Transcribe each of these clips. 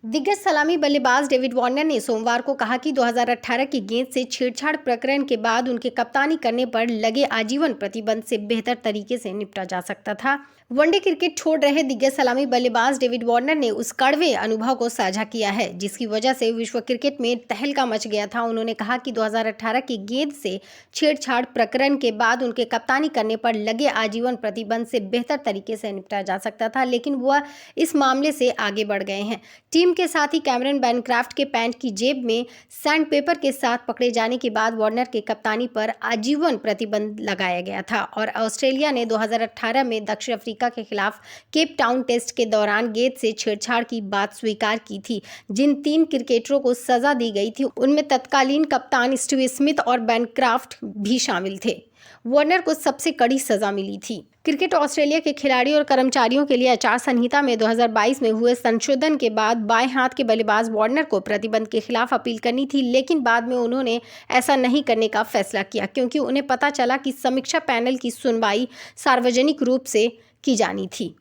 दिग्गज सलामी बल्लेबाज डेविड वार्नर ने सोमवार को कहा कि 2018 की गेंद से छेड़छाड़ प्रकरण के बाद उनके कप्तानी करने पर लगे आजीवन प्रतिबंध से बेहतर तरीके से निपटा जा सकता था। वनडे क्रिकेट छोड़ रहे दिग्गज सलामी बल्लेबाज डेविड वार्नर ने उस कड़वे अनुभव को साझा किया है जिसकी वजह से विश्व क्रिकेट में तहलका मच गया था। उन्होंने कहा कि 2018 की गेंद से छेड़छाड़ प्रकरण के बाद उनके कप्तानी करने पर लगे आजीवन प्रतिबंध से बेहतर तरीके से निपटा जा सकता था, लेकिन वह इस मामले से आगे बढ़ गए हैं। टीम के साथ ही कैमरन बैनक्राफ्ट के पैंट की जेब में सैंड पेपर के साथ पकड़े जाने के बाद वार्नर के कप्तानी पर आजीवन प्रतिबंध लगाया गया था और ऑस्ट्रेलिया ने 2018 में दक्षिण अफ्रीका के खिलाफ केप टाउन टेस्ट के दौरान गेंद से छेड़छाड़ की बात स्वीकार की थी। जिन 3 क्रिकेटरों को सजा दी गई थी उनमें तत्कालीन कप्तान स्टीव स्मिथ और बैनक्राफ्ट भी शामिल थे। वार्नर को सबसे कड़ी सजा मिली थी। क्रिकेट ऑस्ट्रेलिया के खिलाड़ियों और कर्मचारियों के लिए आचार संहिता में 2022 में हुए संशोधन के बाद बाएं हाथ के बल्लेबाज वार्नर को प्रतिबंध के खिलाफ अपील करनी थी, लेकिन बाद में उन्होंने ऐसा नहीं करने का फैसला किया क्योंकि उन्हें पता चला कि समीक्षा पैनल की सुनवाई सार्वजनिक रूप से की जानी थी।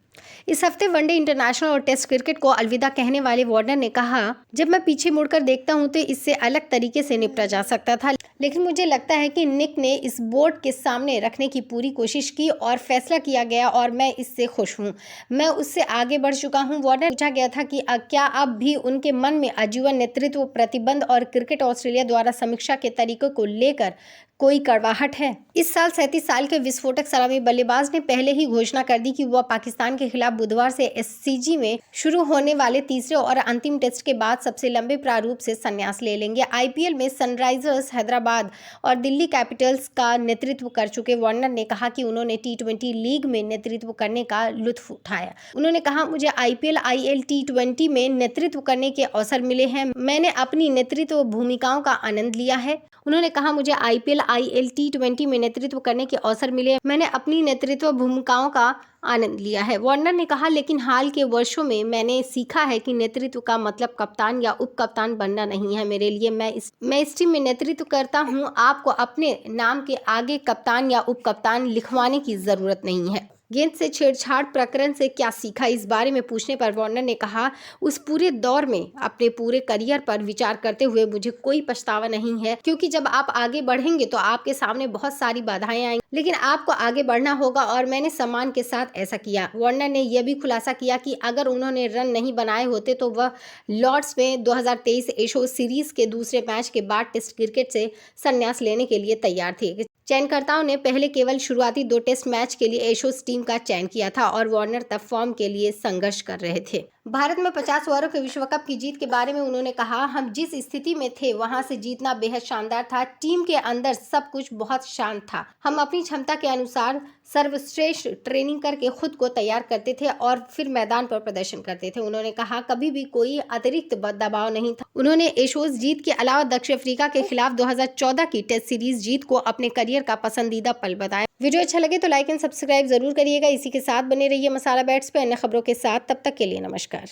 इस हफ्ते वनडे, इंटरनेशनल और टेस्ट क्रिकेट को अलविदा कहने वाले वार्नर ने कहा, जब मैं पीछे मुड़कर देखता हूं तो इससे अलग तरीके से निपटा जा सकता था, लेकिन मुझे लगता है कि निक ने इस बोर्ड के सामने रखने की पूरी कोशिश की और फैसला किया गया और मैं इससे खुश हूं। मैं उससे आगे बढ़ चुका हूं। वार्नर पूछा गया था कि क्या अब भी उनके मन में आजीवन नेतृत्व प्रतिबंध और क्रिकेट ऑस्ट्रेलिया द्वारा समीक्षा के तरीकों को लेकर कोई कड़वाहट है। इस साल 37 साल के विस्फोटक सलामी बल्लेबाज ने पहले ही घोषणा कर दी कि वह पाकिस्तान के खिलाफ बुधवार से एससीजी में शुरू होने वाले तीसरे और अंतिम टेस्ट के बाद सबसे लंबे प्रारूप से संन्यास ले लेंगे। आईपीएल में सनराइजर्स हैदराबाद और दिल्ली कैपिटल्स का नेतृत्व कर चुके वार्नर ने कहा कि उन्होंने टी20 लीग में नेतृत्व करने का लुत्फ उठाया। उन्होंने कहा, मुझे आईपीएल, आईएल, टी20 में नेतृत्व करने के अवसर मिले हैं। मैंने अपनी नेतृत्व भूमिकाओं का आनंद लिया है। उन्होंने कहा, मुझे आईपीएल, आईएल, टी20 में नेतृत्व करने के अवसर मिले। मैंने अपनी नेतृत्व भूमिकाओं का आनंद लिया है। वार्नर ने कहा, लेकिन हाल के वर्षों में मैंने सीखा है कि नेतृत्व का मतलब कप्तान या उप कप्तान बनना नहीं है। मेरे लिए मैं इस टीम में नेतृत्व करता हूं। आपको अपने नाम के आगे कप्तान या उप कप्तान लिखवाने की जरूरत नहीं है। गेंद से छेड़छाड़ प्रकरण से क्या सीखा, इस बारे में पूछने पर वार्नर ने कहा, उस पूरे दौर में अपने पूरे करियर पर विचार करते हुए मुझे कोई पछतावा नहीं है, क्योंकि जब आप आगे बढ़ेंगे तो आपके सामने बहुत सारी बाधाएं आएंगी, लेकिन आपको आगे बढ़ना होगा और मैंने सम्मान के साथ ऐसा किया। वार्नर ने यह भी खुलासा किया कि अगर उन्होंने रन नहीं बनाए होते तो वह लॉर्ड्स में 2023 एशेज सीरीज के दूसरे मैच के बाद टेस्ट क्रिकेट से संन्यास लेने के लिए तैयार थे। चयनकर्ताओं ने पहले केवल शुरुआती 2 टेस्ट मैच के लिए एशेज टीम का चयन किया था और वार्नर तब फॉर्म के लिए संघर्ष कर रहे थे। भारत में 50 ओवरों के विश्व कप की जीत के बारे में उन्होंने कहा, हम जिस स्थिति में थे वहां से जीतना बेहद शानदार था। टीम के अंदर सब कुछ बहुत शांत था। हम अपनी क्षमता के अनुसार सर्वश्रेष्ठ ट्रेनिंग करके खुद को तैयार करते थे और फिर मैदान पर प्रदर्शन करते थे। उन्होंने कहा, कभी भी कोई अतिरिक्त दबाव नहीं था। उन्होंने एशेज जीत के अलावा दक्षिण अफ्रीका के खिलाफ 2014 की टेस्ट सीरीज जीत को अपने करियर का पसंदीदा पल बताया। वीडियो अच्छा लगे तो लाइक एंड सब्सक्राइब जरूर करिएगा। इसी के साथ बने रहिए मसाला बैट्स पे अन्य खबरों के साथ। तब तक के लिए नमस्कार।